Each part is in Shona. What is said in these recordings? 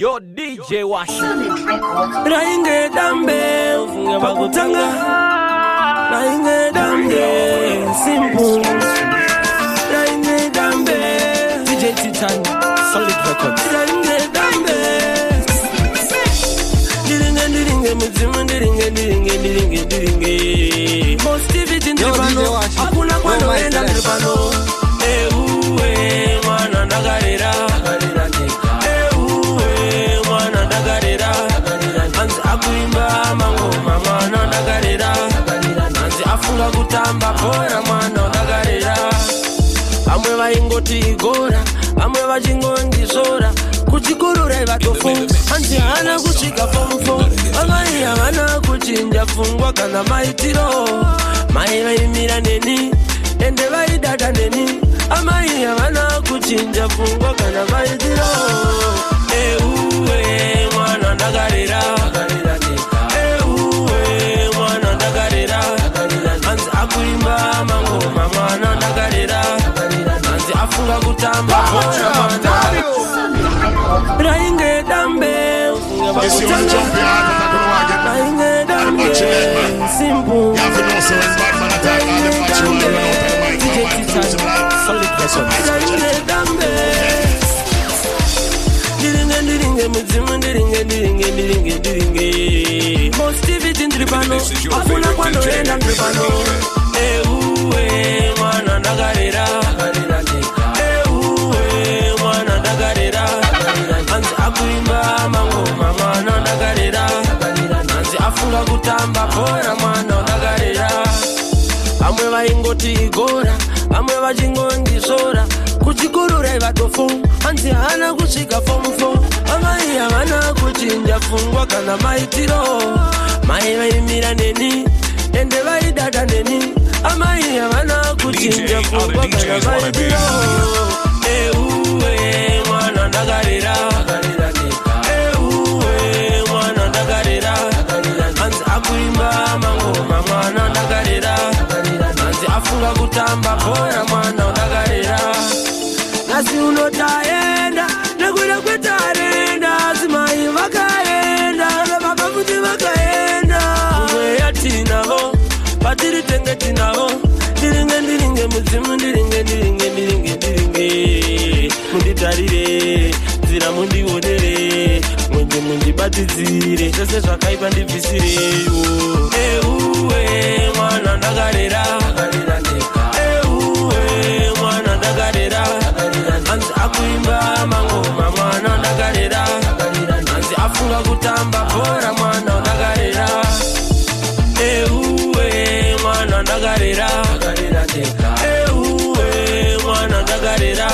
Yo DJ Wash Rainge dambe ufunge bakutanga Rainge dambe simple Rainge dambe DJ Titan Solid Records Rainge dambe Diringe muzimu diringe Positivity ndipano hakuna kwano enda ndipano mwana ndagarira mwana ndagarira Anzi akuimba mangoma mwana ndagarira Anzi afunga kutamba bora mwana ndagarira Amwe vaingoti igora amwe vachingondizora kuchikurura ivatofu Anzi hana kusvika form 4 amai havana kuchinja pfungwa kana maitiro mai vaimira neni ende vaidada neni amai havana kuchinja pfungwa kana maitiro mwana ndagarira mwana ndagarira Anzi akuimba mangoma mwana ndagarira Anzi afunga kutamba Rainge dambe Rainge dambe simple You have to know so when bad man attack all the match you will run out of the microphone. Solid Records Rainge dambe Diringe muzimu diringe Positivity ndripano hakuna kwando enda ndripano mwana ndagarira mwana ndagarira Anzi akuimba mangoma mwana ndagarira Anzi afunga kutamba bora mwana ndagarira Amwe vaingoti igora amwe vachingondizora kuchikurura ivatofu Anzi hana kusvika form 4 amai havana kuchinja pfungwa kana maitiro mai vaimira neni ende vaidada neni amai havana kuchinja pfungwa kana maitiro mwana ndagarira mwana ndagarira Anzi akuimba mangoma mwana ndagarira Anzi afunga kutamba bora mwana ndagarira Nasi unotaenda nekuda kwetarenda Zimai vakaenda nababa kuti vakaenda Mweya tinavo patiri tenge tinavo Diringe muzimu diringe Munditarire zira mundionere Mwenje mundibatidzire Sese zvakaipa ndibvisirewo mwana ndagarira mwana ndagarira Anzi akuimba mangoma mwana ndagarira Anzi afunga kutamba bora mwana ndagarira mwana ndagarira mwana ndagarira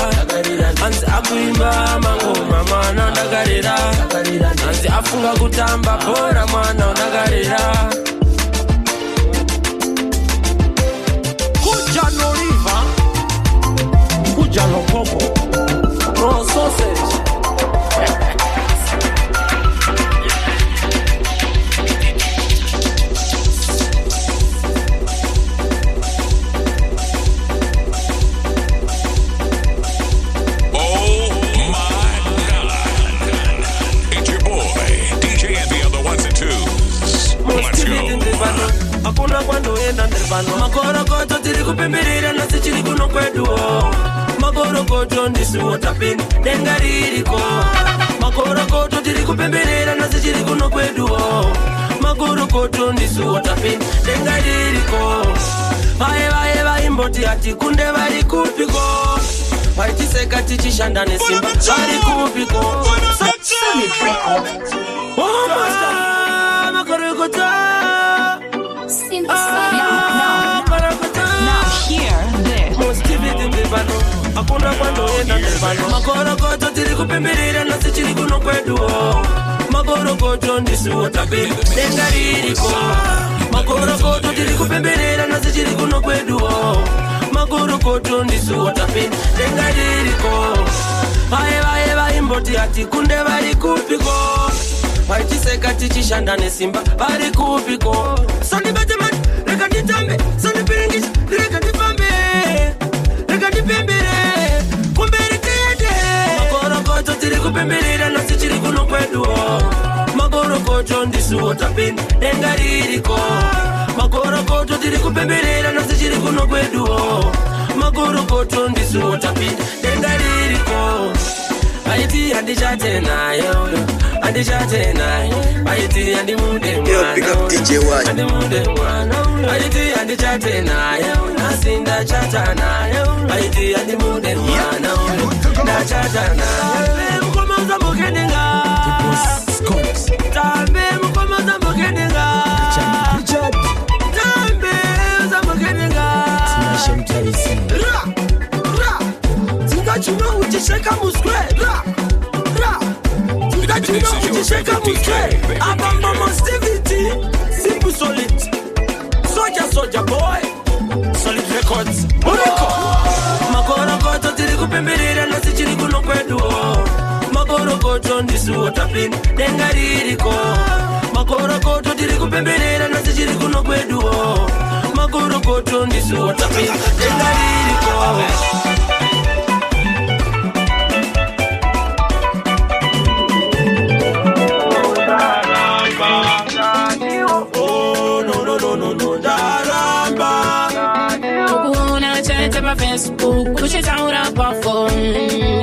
Anzi akuimba mangoma mwana ndagarira Anzi afunga kutamba bora mwana ndagarira Kuja no river Kuja no popo No sausage Hakuna kwando enda ndripano Makorokoto tiri kupembirira nasi chiri kuno kweduo Makorokoto ndisi wotapini denga ririko Makorokoto tiri kupembirira nasi chiri kuno kweduo Makorokoto ndisi wotapini denga ririko Vae vaimboti ati kunde vari kupiko Vaitiseka tichishanda nesimba vari kupiko Solid Records. Makorokoto Now hear this. Positivity ndipano hakuna kwando enda ndipano Makorokoto tiri kupembirira nasi chiri kuno kweduo Makorokoto ndisi wotapini denga ririko Makorokoto tiri kupembirira nasi chiri kuno kweduo Makorokoto ndisi wotapini denga ririko Vae vaimboti ati kunde vari kupiko Vaitiseka tichishanda nesimba vari kupiko Sondibate mani reka nditambe Sondipiringisha reka ndifambe Reka ndipembere kumberi tiyende Makorokoto tiri kupembirira nasi chiri kuno kweduo koto ndisuotapin dengaririko makorokoto tiri kupemberera nasi chiri kuno kweduo makorokoto ndisuotapin dengaririko aiti andishate nayo andishate nayo aiti andimude mwana andimude mwana aiti andishate nayo nasinda chata nayo aiti andimude mwana nachata nayo mkomaza mukendenga tambe mkomaza mukendenga tambe za mukendenga Chuma uchisheka muswe Chuma uchisheka muswe Abamba Mostivity Simple solid Soldier boy Solid records Moreko Makorokoto tiri kupemberera nasi chiri kuno kweduo Makorokoto ndisuotapin dengaririko Makorokoto tiri kupemberera nasi chiri kuno kweduo Makorokoto ndisuotapin dengaririko Facebook, push it out up a phone.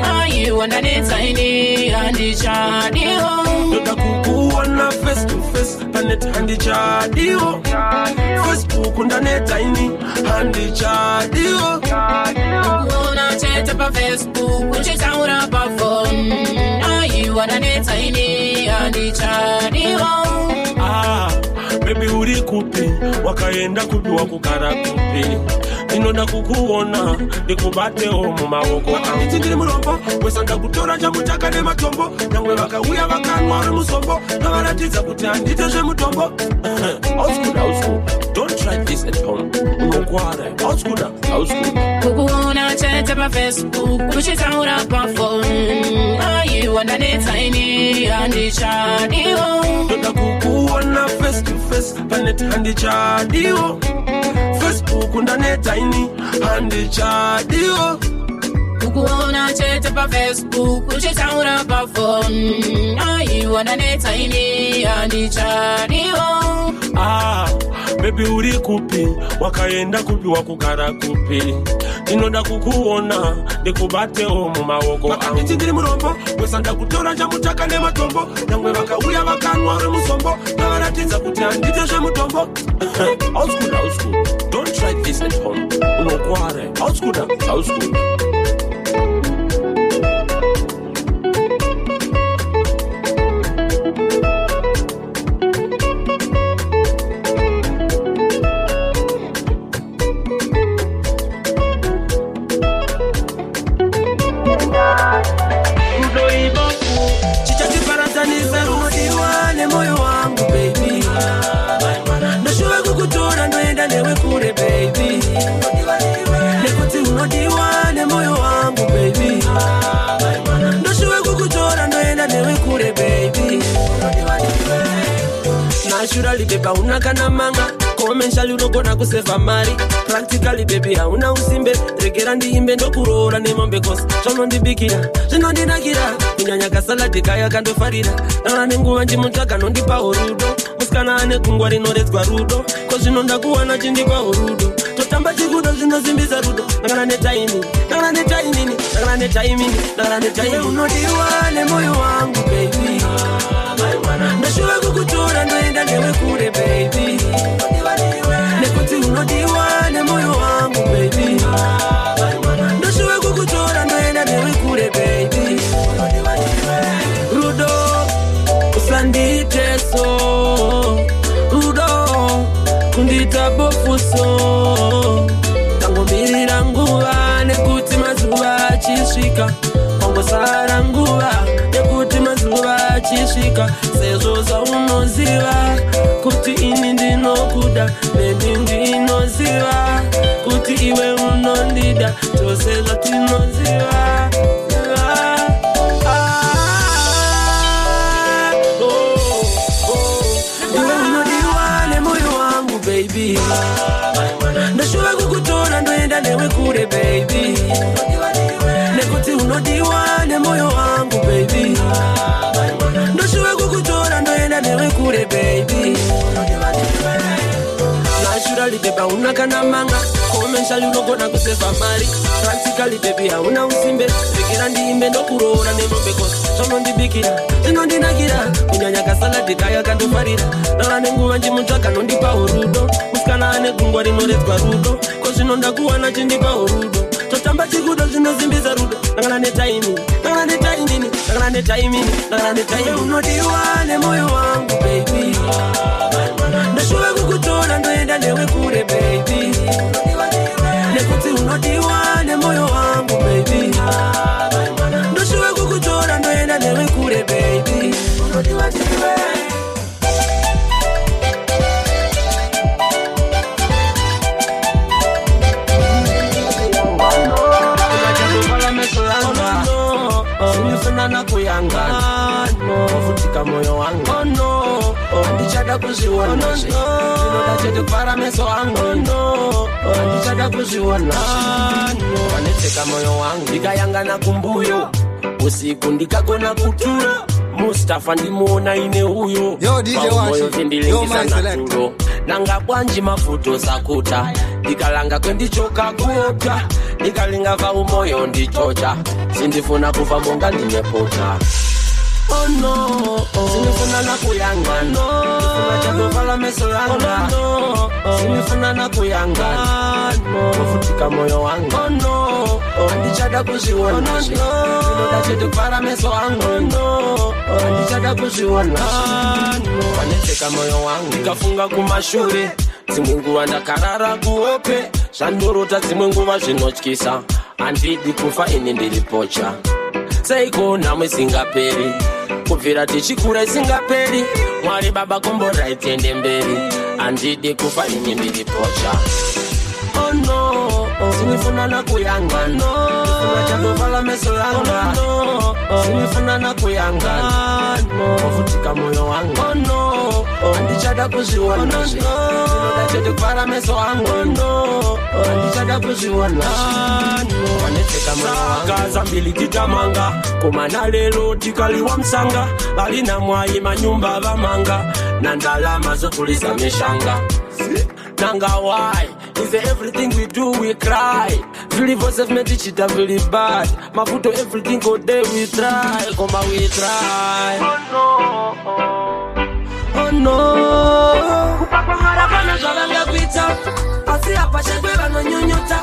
Are you on the tiny and the chadio? Doda kuku wana face to face, and it and the chadio. Facebook on the tiny and the chadio. Wanna chat up a Facebook, push it out up a phone. Are you on the tiny and the chadio? Baby uri kupi, wakaenda kudua kukara kupi. Inoda kukuona, nikubate omu mawoko. Nitindiri murombo, wesanda kutora jamutaka ne matombo. Nangwe waka uya waka nware musombo. Na waratiza kutandite mutombo. Old school, don't try this at home. Unokware, old school. Kukuona chat up a Facebook, push it out up a phone. Are you on the tiny and the chadio? Doda kukuona face to face, and the chadio. Facebook undane tiny and the chadio. Kukuona chat up a Facebook, push it out up a phone. Are you on the tiny and the chadio? Baby uri kupi, wakaenda kupi wakukara kupi. Inoda kukuona, nikubate omu mawoko. Nitindiri murombo, wesanda kutora jamutaka ne matombo. Nangwe waka uya waka nware musombo. Na waratiza kutandite mutombo. Old school, don't try this at home. Unokware, old school. Moyo wangu baby, nashuwe kukutora noenda newe kure baby, nekuti unodiwane moyo wangu baby, nashuwe kukutora noenda newe kure baby. Naturally baby unakana manga, commercially unogona kuseva mari, practically baby hauna usimbe, regera ndiimbe ndokurora nemombe kosi, zvonondibikira zvinondinakira, kunyanya kasaladi kaya kandofarira, nana nenguva ndimutaka nondipa rudo, musikana ane gungwa rinoredzwa rudo, kozvinonda kuwana chindipa rudo, totamba chikudo zvinozimbisa rudo, nakana netaimini unodiwa nemoyo wangu baby, nashuwe kukutora ndoenda newe kure baby, nekuti unodiwa nemoyo wangu baby, nashuwe kukutora ndoenda newe kure baby. Rudo usanditeso, rudo kundita bofuso, tangomirira nguva nekuti mazuva achisvika, kwangosara nguva nekuti mazuva achisvika, sezvo zvaunoziva kuti ini ndinokuda, baby ndinoziva kuti iwe unondida, tose zvatinoziva. Iwe unodiwa nemoyo wangu baby, ndashuwa kukutora ndoenda newe kure baby, nekuti unodiwa nemoyo wangu baby, ndashuwa kukutora ndoenda newe kure baby. Naturally baby hauna kana manga. Commercially unogona kuseva mari. Practically baby hauna usimbe. Fikira ndiimbe ndokuroora nemobeko. Zvinondibikira, zvinondinakira. Kunyanya kasaladi kaya kandofarira. Nara nenguva njimutsvaka nondipa urudo. Musikana ane gungwa rinoredzwa rudo. Ko zvinonda kuwana chindipa urudo. Totamba chikudo zvinozimbisa rudo. Nangana netaimini, nangana netaimini, nangana netaimini, nangana netaimini. Unodiwa nemoyo wangu baby. Ndashuva kukutora ndoenda newe kure baby. Nekuti unodiwa nemoyo wangu baby. Ndashuva kukutora ndoenda newe kure baby. Unodiwa newe. Sinifuna kuyanga no futika moyo wangu no ndichada kuziona zinoda chete para meso wangu no ndichada kuziona no aneteka moyo wangu ndikayanga na kumbuyo usiku ndikagona kutura Mustafa ndimuona ine huyo yo DJ Washi yo my selector nanga bwanji mafuto sakuta ndikalanga kwendichoka kuota ndikalinga va umoyo ndichocha sindifuna kufa monga ndimepota oh no sinifuna na kuyanga no sinifuna chakovala meso yanga no sinifuna na kuyanga no kufutika moyo wangu oh no ndichada kuziona zinoda chete para meso wangu no ndichada kuziona no aneteka moyo wangu ndikafunga kumashure dzimwe nguva ndakarara kuope zvandorota dzimwe nguva zvinotyisa handidi kufa ini ndiripocha seiko nhamo isingaperi kubvira tichikura isingaperi Mwari baba komborai tiende mberi handidi kufa ini ndiripocha oh no sinifuna na kuyanga no sinifuna chakovala meso yanga no sinifuna na kuyanga no kufutika moyo wangu oh no ndichada kuziona zinoda chete para meso wangu no ndichada kuziona no aneteka moyo wangu zambili titamanga komana lelo tikaliwa msanga balina mwayi manyumba vamanga na ndalama zokulisa mishanga nanga why is everything we do we cry really voices made it really bad mafuto everything go there we try come on we try oh no kupapa harapana zvalanga kuita asi apa shekwe vanonyonyota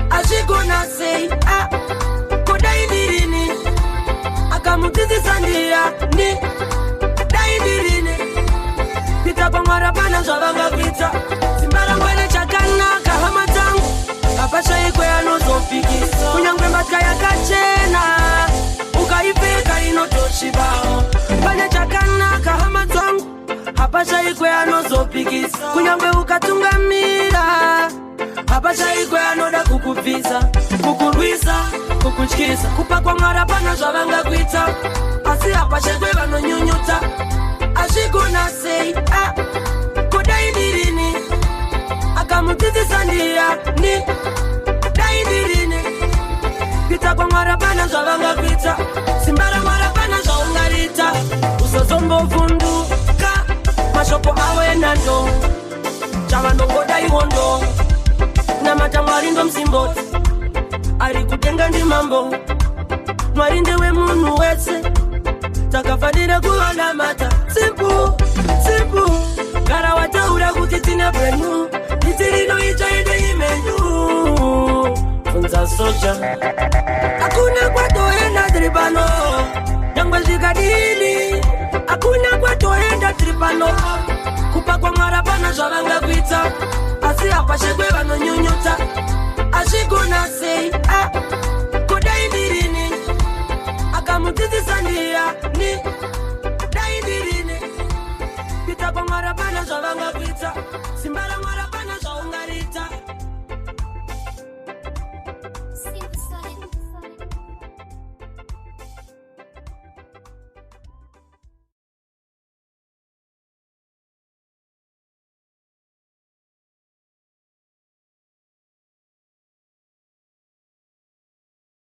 ashigona say ah kodai ndirini akamutizisa ndia ni dai ndirini pitapa harapana zvalanga kuita simbarangwele chakanaka hama tangu apasha ikwe anozopikisa kunyangwe mbatya yakachena ukaipfeka inotoshibawo pane chakanaka hama tangu apasha ikwe anozopikisa kunyangwe ukatungamira apasha ikwe anoda kukubvisa kukurwisa kukutyisa kupakwa mwara pana zvavanga kuita asi apasha ikwe vanonyunyuta ashigona sei ah kodai ndirini akamutizisa ndia ni dai ndirini pita kwa mwara pana zvavanga kuita simbara mwara pana zvaungarita usozombovhunduka mashoko awena ndo chavanongoda iwondo namata mwari ndo msimboti ari kutenga ndimambo mwari ndewe munhu wese takafanira kuvanamata simple simple gara wataura kuti tine brenu itirinoita ende imenu funza soja hakuna kwatoenda tripano nyangwe zvikadini hakuna kwatoenda tripano kupakwa mwara pana zvavanga kuita asi apa shekwe vanonyunyuta ashigona sei ah kodai ndirini akamutizisa ndia ni dai ndirini pita kwa mwara pana zvavanga kuita simbara